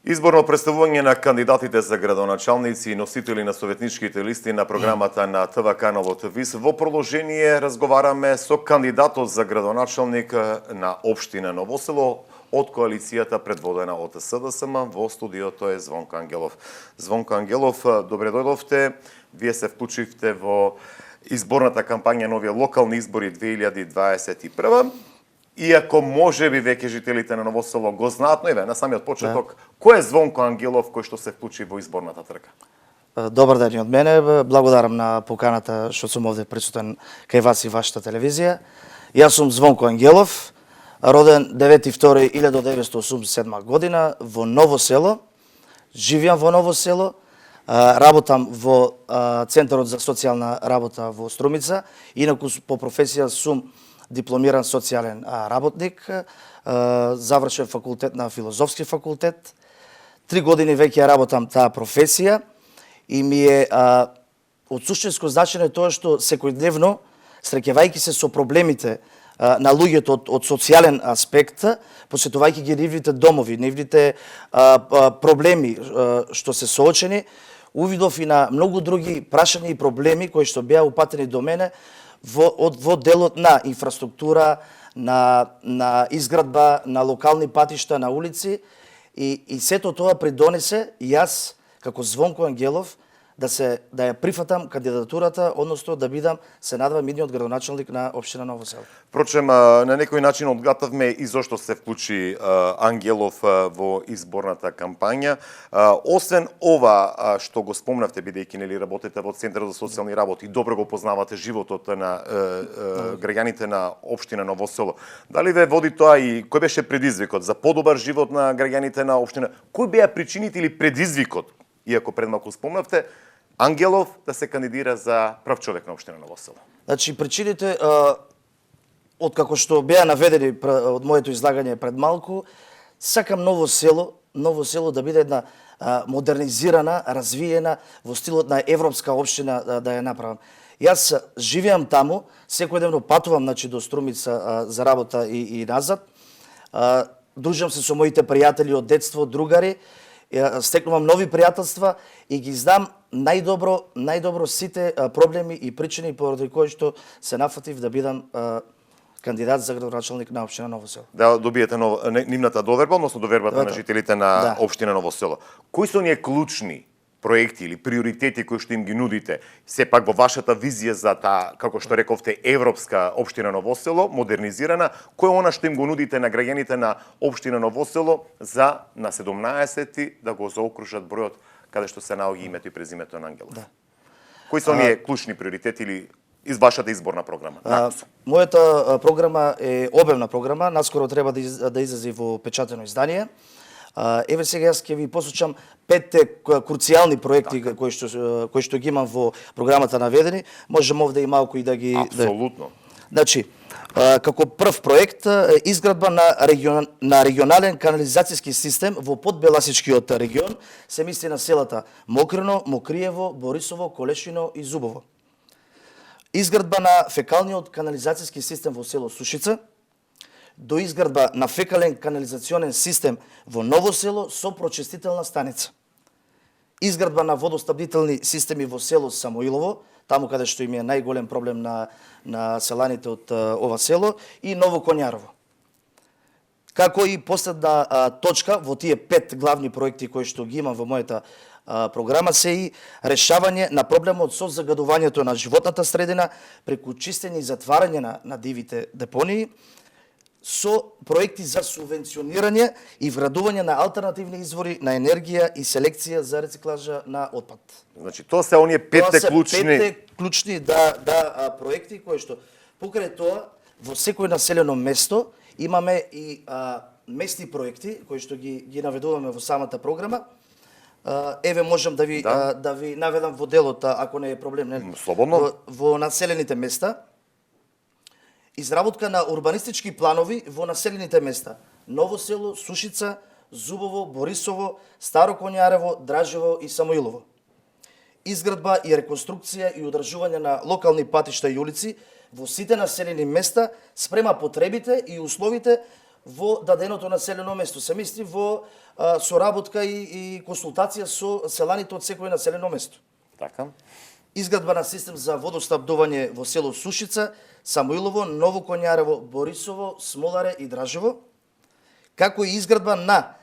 Изборно представување на кандидатите за градоначалници и носители на советничките листи на програмата на ТВК Ново ТВИС. Во продолжение разговараме со кандидатот за градоначалник на општина Ново село од коалицијата предводена од СДСМ. Во студиото е Звонко Ангелов. Звонко Ангелов, добре дојдовте. Вие се вклучивте во изборната кампања на овие локални избори 2021. Иако може би веќе жителите на Ново село го знаат, но еве на самиот почеток, кој е Звонко Ангелов кој што се вклучи во изборната трка? Добар ден и од мене, благодарам на поканата што сум овде присутен кај вас и вашата телевизија. Јас сум Звонко Ангелов, роден 9.2.1987 година во Ново село. Живеам во Ново село, работам во Центарот за социјална работа во Струмица, инаку по професија сум дипломиран социјален работник, завршен факултет на филозофски факултет. 3 години веќе работам таа професија и ми е од суштинско значење тоа што секојдневно, среќавајќи се со проблемите на луѓето од социјален аспект, посетувајќи ги нивните домови, нивните проблеми што се соочени, увидов и на многу други прашања и проблеми кои што беа упатени до мене во делот на инфраструктура, на изградба, на локални патишта, на улици и сето тоа придонесе јас како Звонко Ангелов да ја прифатам кандидатурата, односно да бидам се надевам идниот градоначалник на општина Ново село. Впрочем, на некој начин одгатавме и зошто се вклучи Ангелов во изборната кампања. Освен ова што го спомнавте, бидејќи нели работите во Центарот за социјални работи, добро го познавате животот на граѓаните на општина Ново село. Дали ве води тоа и кој беше предизвикот за подобар живот на граѓаните на општина? Кои беа причините или предизвикот, иако пред малку спомнавте, Ангелов да се кандидира за прв човек на општина Ново село? Значи, причините, откако што беа наведени од моето излагање пред малку, сакам Ново село да биде една модернизирана, развиена во стилот на европска општина да ја направам. Јас живеам таму, секојдневно патувам значи до Струмица за работа и назад. Дружам се со моите пријатели од детство, другари, стекнувам нови пријателства и ги знам најдобро сите проблеми и причини поради кои што се нафатив да бидам кандидат за градоначалник на општина Ново село. Да добиете нивната доверба, односно довербата на жителите на општина Ново село. Кои се оние клучни проекти или приоритети кои што им ги нудите, сепак во вашата визија за таа, како што рековте, европска општина Ново село, модернизирана, кој е она што им го нудите на граѓаните на општина Ново село за на 17-ти да го заокружат бројот каде што се наоѓа името и презимето на Ангелов? Да. Кои се оние клучни приоритети или из вашата изборна програма? Мојата програма е обемна програма, наскоро треба да излезе во печатено издание. Еве сега јас ќе ви посочам 5 круцијални проекти кои што ги имам во програмата наведени. Можам овде и малку и да ги... Апсолутно. Значи, како прв проект, изградба на регионален канализацијски систем во подбеласичкиот регион, се мисли на селата Мокрено, Мокриево, Борисово, Колешино и Зубово. Изградба на фекалниот канализацијски систем во село Сушица, до изградба на фекален канализационен систем во Ново село со прочистителна станица. Изградба на водоснабдителни системи во село Самоилово, таму каде што им е најголем проблем на селаните од ова село, и Ново Коњарово. Како и последна точка во тие 5 главни проекти кои што ги имам во мојата програма се и решавање на проблемот со загадувањето на животната средина преку чистење и затварање на дивите депонии, со проекти за субвенционирање и вградување на алтернативни извори на енергија и селекција за рециклажа на отпад. Значи, тоа се оние 5 клучни проекти кои што покрај тоа во секој населено место имаме и местни проекти кои што ги наведуваме во самата програма. Еве можам да ви наведам во делот ако не е проблем, нели? Слободно. Во населените места. Изработка на урбанистички планови во населените места Ново село, Сушица, Зубово, Борисово, Старо Коњарево, Дражево и Самоилово. изградба и реконструкција и одржување на локални патишта и улици во сите населени места спрема потребите и условите во даденото населено место. Се мисли во соработка и консултација со селаните од секој населено место. Така. Изградба на систем за водоснабдување во село Сушица, Самуилово, Ново Конјарево, Борисово, Смоларе и Дражево, како и изградба на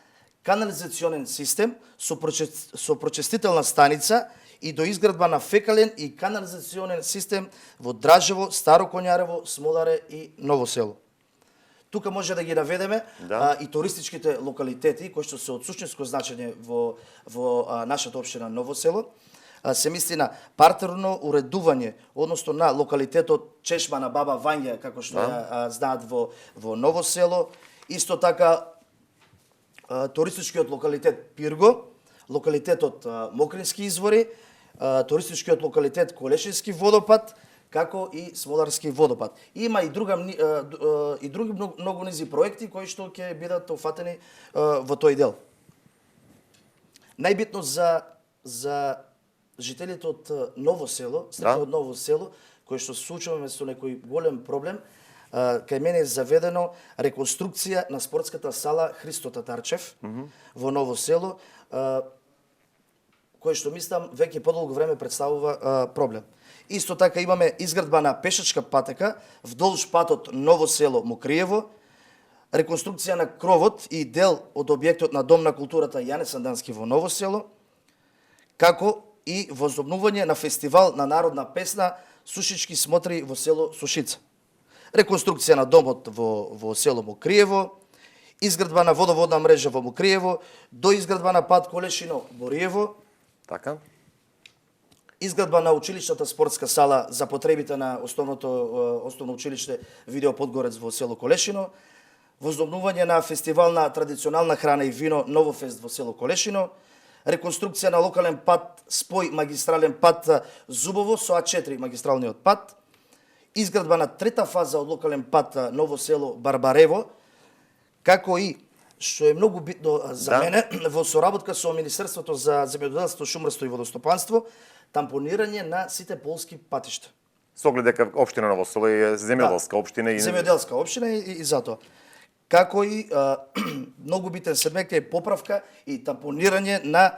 канализационен систем со прочистителна станица и до изградба на фекален и канализационен систем во Дражево, Старо Конјарево, Смоларе и Ново село. Тука може да ги наведеме и туристичките локалитети кои што се од суштинско значење во нашата општина Ново село. Се мисли на партерно уредување, односно на локалитетот Чешма на Баба Вања, како што ја знаат во Ново село. Исто така туристичкиот локалитет Пирго, локалитетот Мокрински извори, туристичкиот локалитет Колешински водопад, како и Смоларски водопад. Има и други многу низи проекти кои што ќе бидат офатени во тој дел. Најбитно за жителите од Ново село, од Ново село, кои што се случуваме со некој голем проблем, кај мене е заведено реконструкција на спортската сала Христо Татарчев во Ново село, кој што мислам веќе подолго време представува проблем. Исто така имаме изградба на пешачка патека вдолж патот Ново село Мокриево, реконструкција на кровот и дел од објектот на Дом на културата Јане Сандански во Ново село, како и возобновување на фестивал на народна песна Сушички смотри во село Сушица. Реконструкција на домот во село Мокриево, изградба на водоводна мрежа во Мокриево, доизградба на пат Колешино Бориево, Така. изградба на училишната спортска сала за потребите на основно училиште Видео Подгорец во село Колешино, возобновување на фестивал на традиционална храна и вино Новофест во село Колешино, реконструкција на локален пат спој магистрален пат Зубово со А4 магистралниот пат, изградба на трета фаза од локален пат Ново село Барбарево, како и, што е многу битно за мене, во соработка со Министерството за земјоделство, шумарство и водостопанство, тампонирање на сите полски патишта. Со оглед дека општина Ново село е земјоделска општина и земјоделска општина и затоа. Како и многу битен сегмент е поправка и тампонирање на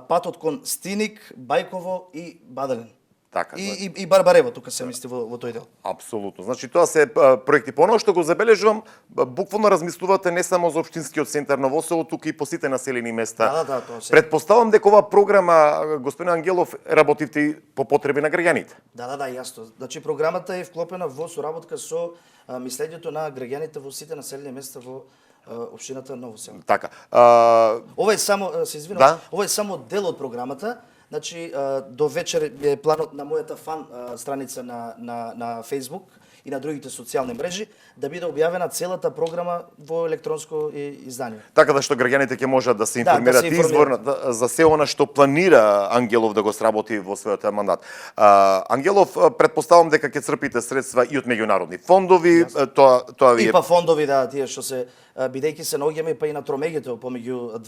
патот кон Стиник, Бајково и Баделен. Така. И Барбарево тука се мисли во тој дел. Апсолутно. Значи тоа се проекти. По оно што го забележувам, буквално размислувате не само за општинскиот центар Ново село, тука и по сите населени места. Да, тоа се. Предпоставам дека ова програма, господин Ангелов, работивте и по потреби на граѓаните. Да, јасно. Значи програмата е вклопена во соработка со мислењето на граѓаните во сите населени места во општината Ново село. Така. Ова е само, се извинувам, ова е само дел од програмата. Значи, до вечер е планот на мојата фан страница на Facebook и на другите социјални мрежи да биде објавена целата програма во електронско издание. Така да што граѓаните ќе можат да се информираат изворно за се она што планира Ангелов да го сработи во својот мандат. Ангелов, предпоставам дека ќе црпите средства и од меѓународни фондови, тоа ви е... И па фондови, тие што се, бидејќи се наоѓаме па и на тромегите помеѓу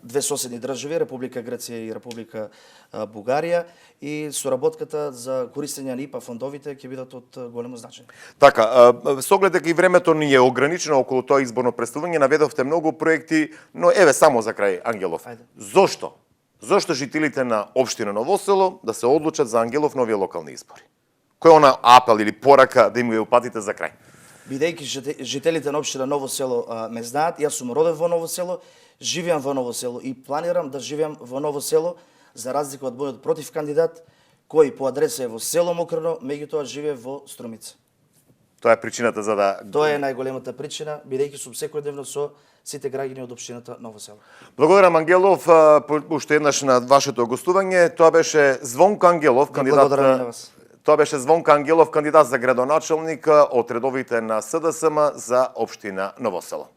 две соседни држави, Република Грција и Република Бугарија, и соработката за користење на ИПА фондовите ќе бидат од големо значење. Така, со оглед дека и времето ни е ограничено околу тоа изборно представување, наведовте многу проекти, но еве само за крај, Ангелов. Зошто? Зошто жителите на општина Ново село да се одлучат за Ангелов нови локални избори? Кој е она апел или порака да им го упатите за крај? Бидејќи жителите на општина Ново село ме знаат, јас сум роден во Ново село, живеам во Ново село и планирам да живеам во Ново село, за разлика од мојот против кандидат, кој по адреса е во село Мокрно, меѓутоа живее во Струмица. Тоа е причината за да... Тоа е најголемата причина, бидејќи сум секојдневно со сите граѓани од општината Ново село. Благодарам, Ангелов, уште еднаш на вашето гостување. Тоа беше Звонко Ангелов, кандидат... Благодарам на вас. Тоа беше Звонко Ангелов, кандидат за градоначелник од редовите на СДСМ за општина Ново село.